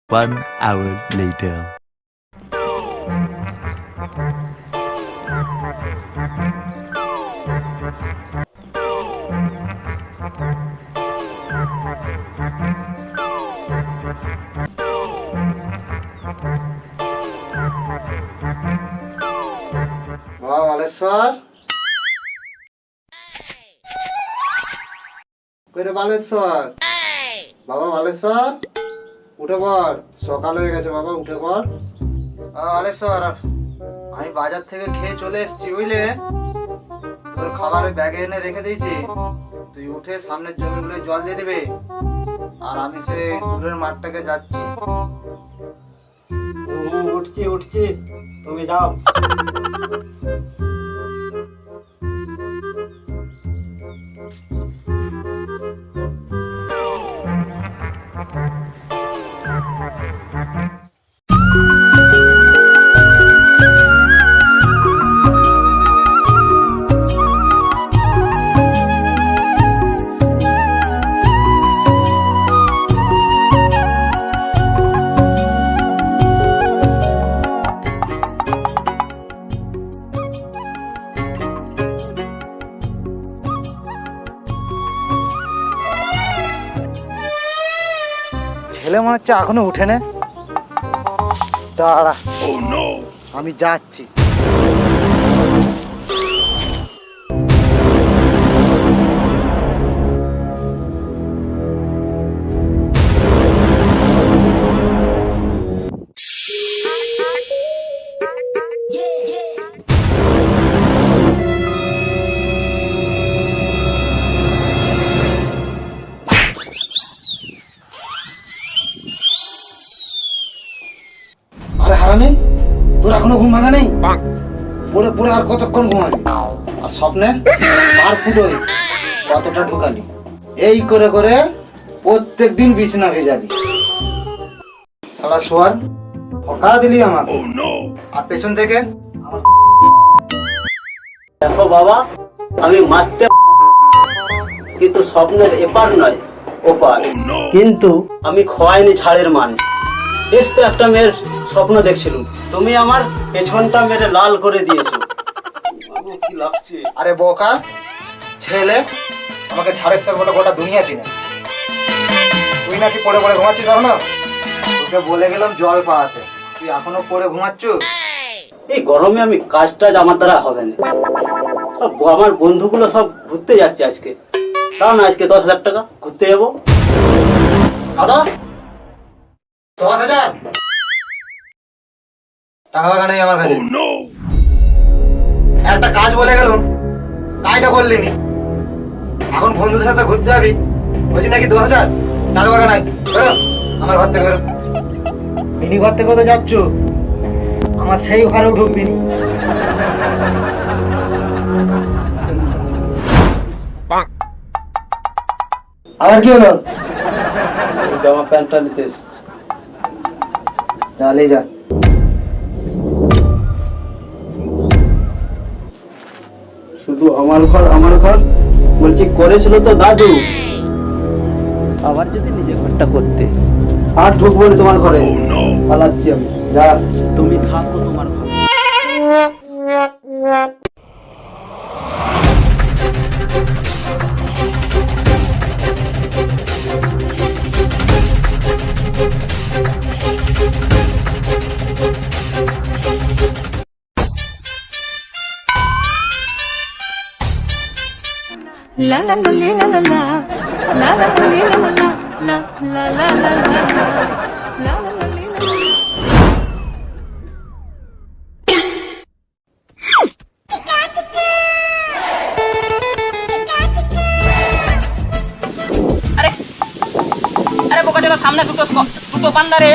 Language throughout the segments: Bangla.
1 hour later. বালেশ্বর কইরে বালেশ্বর বাবা বালেশ্বর উঠে পড় সকাল হয়ে গেছে বাবা উঠে পড় বালেশ্বর আমি বাজার থেকে খেয়ে চলে এসেছি বুঝলে তোর খাবার ওই ব্যাগে এনে রেখে দিয়েছি তুই উঠে সামনের জমিগুলো জল দিয়ে দিবে আর আমি সে দূরের মাঠটাকে যাচ্ছি উঠছি উঠছি তুমি যাও ছেলে মনে হচ্ছে এখনো উঠে নে দাঁড়া আমি যাচ্ছি হারামি তোর এখনো ঘুম ভাঙা নেই পড়ে পড়ে আর কতক্ষণ ঘুমালি আর স্বপ্নে আর ফুটোই কতটা ঢুকালি এই করে করে প্রত্যেক দিন বিছনা ভেজালি শালা শোয়ার ঠকা দিলি আমাকে আর পেছন থেকে দেখো বাবা আমি মারতে কিন্তু স্বপ্নের এপার নয় ওপার কিন্তু আমি খোয়াইনি ছাড়ের মান বেশ তো একটা মেয়ের স্বপ্ন দেখছিলাম তুমি আমার পেছনটা মেরে লাল করে দিয়েছো কি লাগছে আরে বোকা ছেলে আমাকে ঝাড়ের সর বলে গোটা দুনিয়া চিনে তুই নাকি পড়ে পড়ে ঘুমাচ্ছিস আর না তোকে বলে গেলাম জল পাওয়াতে তুই এখনো পড়ে ঘুমাচ্ছ এই গরমে আমি কাজটা আমার দ্বারা হবে না সব আমার বন্ধুগুলো সব ঘুরতে যাচ্ছে আজকে তাও না আজকে 10,000 টাকা ঘুরতে যাবো দাদা 10,000 টাকা ফাঁকা নেই আমার কাছে একটা কাজ বলে গেলাম কাজটা করলি নি এখন বন্ধুদের সাথে ঘুরতে যাবি বলছি নাকি 2,000 টাকা ফাঁকা নাই বেরো আমার ঘর থেকে বেরো মিনি ঘর থেকে কোথায় যাচ্ছ আমার সেই ঘরেও ঢুকবি নি আবার কি হলো জামা প্যান্টটা নিতে ডালে যা শুধু আমার ঘর বলছি করেছিল তো দাদু আবার যদি নিজে ঘরটা করতে আর ঢুকবো না তোমার ঘরে পালাচ্ছি আমি যা তুমি থাকো তোমার ঘরে La la la la la la la la la la la la la la la la la la. আরে বোকাচোদা সামনে দুটো পান্ডা রে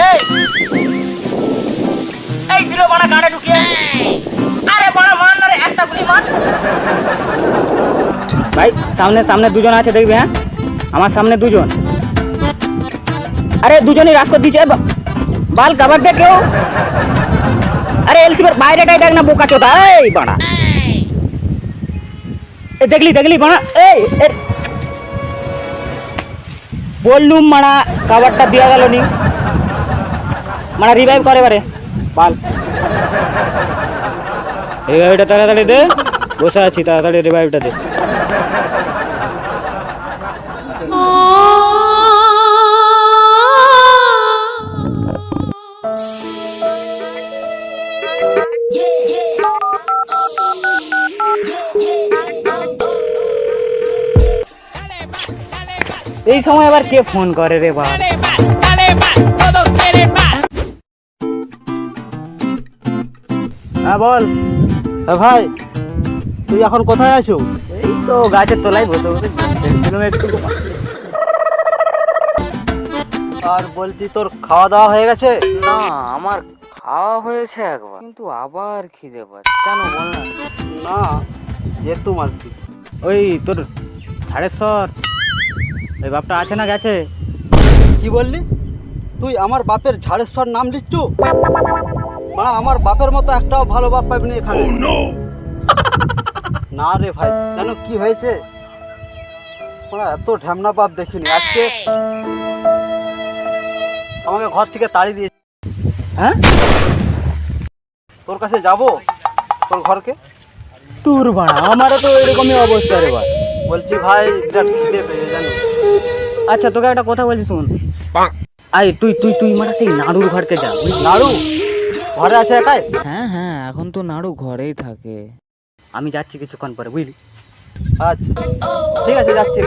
এই দিল বাড়া গাড়ে ঢুকিয়ে আরে বাড়া মার না রে একটা গুলি মার ভাই সামনে দুজন আছে দেখবি হ্যাঁ আমার সামনে দুজন আরে দুজনই রাস্তা দিচ্ছে বাল কাবার দে কেউ আরে এলসিবার বাইরেটাই দেখ না বোকাচোদা এই বাড়া এ দেখলি বাড়া এই বললুম মারা খাবারটা দেওয়া গেল নি মারা রিভাইভ করে বারে বাল রিভাইভটা তাড়াতাড়ি দে বসে আছি তাড়াতাড়ি রিভাইভটা দে এই সময় আবার কে ফোন করে রে বাবা হ্যাঁ বল ভাই তুই এখন কোথায় আছো এই তো গাছের তলায় বসে বসে একটু আর বলছি তোর খাওয়া দাওয়া হয়ে গেছে না আমার খাওয়া হয়েছে একবার কিন্তু আবার খিদে পাচ্ছে কেন বল না না যেহেতু মারছি ওই তোর ঝাড়েশ্বর ওই বাপটা আছে না গেছে কি বললি তুই আমার বাপের ঝাড়েশ্বর নাম দিচ্ছু মানে আমার বাপের মতো একটাও ভালো বাপ পাবি না এখানে না রে ভাই জানো কি হয়েছে মানে এত ঢ্যামনা বাপ দেখিনি আজকে আমাকে ঘর থেকে তাড়ি দিয়েছে হ্যাঁ তোর কাছে যাব তোর ঘরকে তোর বাড়া আমারও তো এরকমই অবস্থা রে ভাই বলছি ভাই বিরাট খিদে পেয়েছে জানো আচ্ছা তোকে একটা কথা বলছি শুন আই তুই মারা সেই নাড়ুর ঘরকে যা নাড়ু ঘরে আছে একাই হ্যাঁ হ্যাঁ এখন তো নাড়ু ঘরেই থাকে আমি যাচ্ছি কিছুক্ষণ পরে বুঝলি আচ্ছা ঠিক আছে যাচ্ছি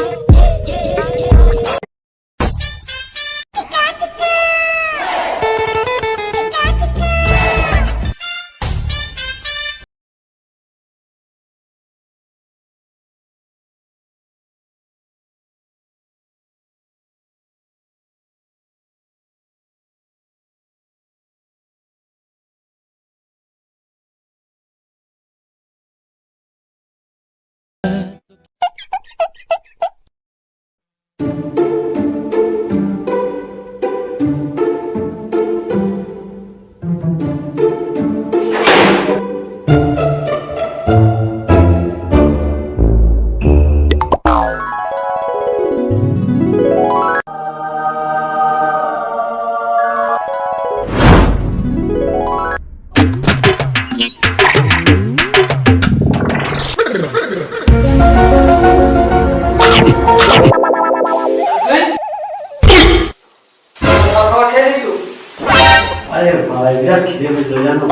আরে ভাই বিরাট খিদে পেয়েছে জানো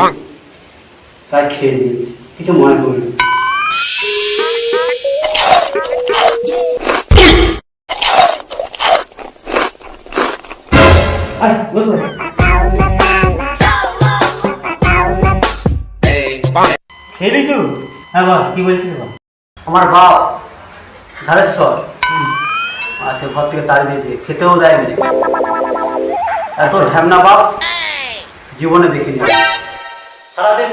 তাই খেয়ে দিয়েছি কিছু মনে করি খেয়ে দিয়েছো হ্যাঁ বাবা কি বলছিস আমার বাপ ধারেশ্বর আজকে ঘর থেকে তাড়ি দিয়েছে খেতেও দেয়নি এত ঢ্যামনা বাপ জীবনে দেখিনি সারাদিন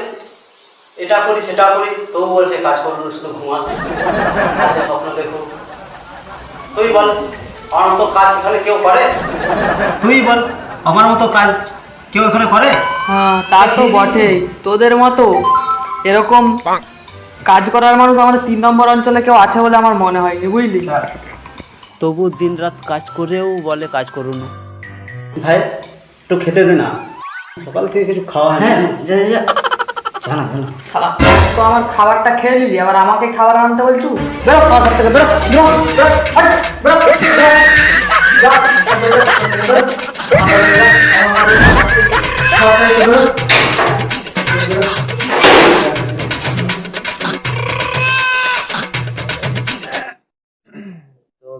এটা করি সেটা করি তবু বলছে কাজ করবো শুধু ঘুমাস স্বপ্ন দেখো তুই বল আমার মতো কাজ এখানে কেউ করে তুই বল আমার মতো কাজ কেউ এখানে করে হ্যাঁ তা তো বটেই তোদের মতো এরকম কাজ করার মানুষ আমাদের 3 নম্বর অঞ্চলে কেউ আছে বলে আমার মনে হয়নি বুঝলি তবু দিন রাত কাজ করেও বলে কাজ করুন ভাই একটু খেতে দে না সকাল থেকে কিছু খাওয়া হয় না জানা তো আমার খাবারটা খেয়ে নিলি আবার আমাকে খাবার আনতে বলছু বেরো আমার ঘর থেকে বেরো বেরো বেরো হাট, বেরো, বেরো। যা, বেরো, বেরো। খাবার খেয়ে বেরো।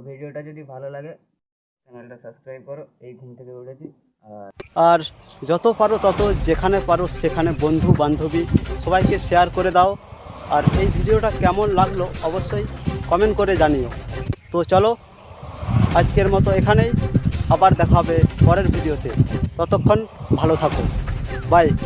ভিডিওটা যদি ভালো লাগে চ্যানেলটা সাবস্ক্রাইব করো। এই ঘুম থেকে উঠেছি। আর যত পারো তত যেখানে পারো সেখানে বন্ধু বান্ধবী সবাইকে শেয়ার করে দাও। আর এই ভিডিওটা কেমন লাগলো অবশ্যই কমেন্ট করে জানিও। তো চলো আজকের মতো এখানেই, আবার দেখা হবে পরের ভিডিওতে। ততক্ষণ ভালো থাকো, বাই।